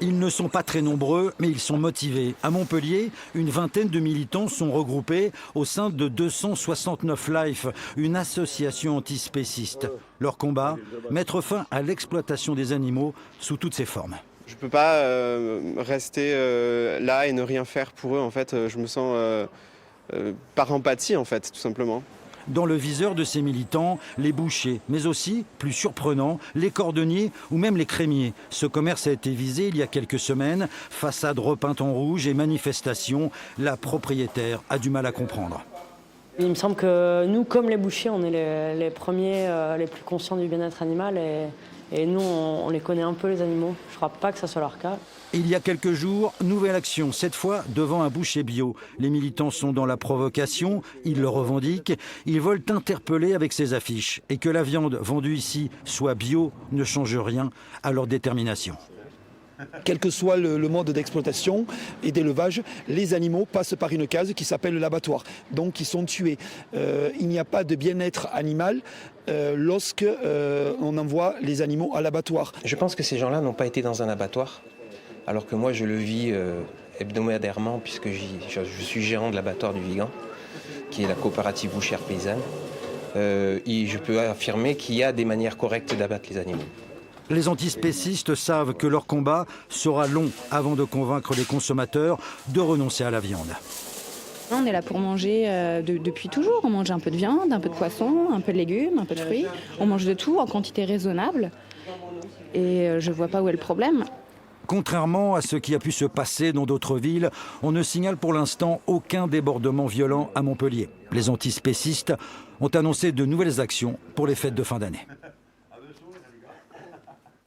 Ils ne sont pas très nombreux, mais ils sont motivés. À Montpellier, une vingtaine de militants sont regroupés au sein de 269 Life, une association antispéciste. Leur combat, mettre fin à l'exploitation des animaux sous toutes ses formes. Je ne peux pas rester là et ne rien faire pour eux. En fait, je me sens par empathie, en fait, tout simplement. Dans le viseur de ces militants, les bouchers, mais aussi, plus surprenant, les cordonniers ou même les crémiers. Ce commerce a été visé il y a quelques semaines. Façade repeinte en rouge et manifestation. La propriétaire a du mal à comprendre. Il me semble que nous, comme les bouchers, on est les premiers, les plus conscients du bien-être animal. Et nous, on les connaît un peu, les animaux. Je ne crois pas que ça soit leur cas. Il y a quelques jours, nouvelle action, cette fois devant un boucher bio. Les militants sont dans la provocation, ils le revendiquent. Ils veulent interpeller avec ces affiches. Et que la viande vendue ici soit bio ne change rien à leur détermination. Quel que soit le mode d'exploitation et d'élevage, les animaux passent par une case qui s'appelle l'abattoir. Donc ils sont tués. Il n'y a pas de bien-être animal lorsque on envoie les animaux à l'abattoir. Je pense que ces gens-là n'ont pas été dans un abattoir, alors que moi je le vis hebdomadairement puisque je suis gérant de l'abattoir du Vigan, qui est la coopérative bouchère paysanne. Et je peux affirmer qu'il y a des manières correctes d'abattre les animaux. Les antispécistes savent que leur combat sera long avant de convaincre les consommateurs de renoncer à la viande. On est là pour manger depuis toujours. On mange un peu de viande, un peu de poisson, un peu de légumes, un peu de fruits. On mange de tout en quantité raisonnable. Et je ne vois pas où est le problème. Contrairement à ce qui a pu se passer dans d'autres villes, on ne signale pour l'instant aucun débordement violent à Montpellier. Les antispécistes ont annoncé de nouvelles actions pour les fêtes de fin d'année.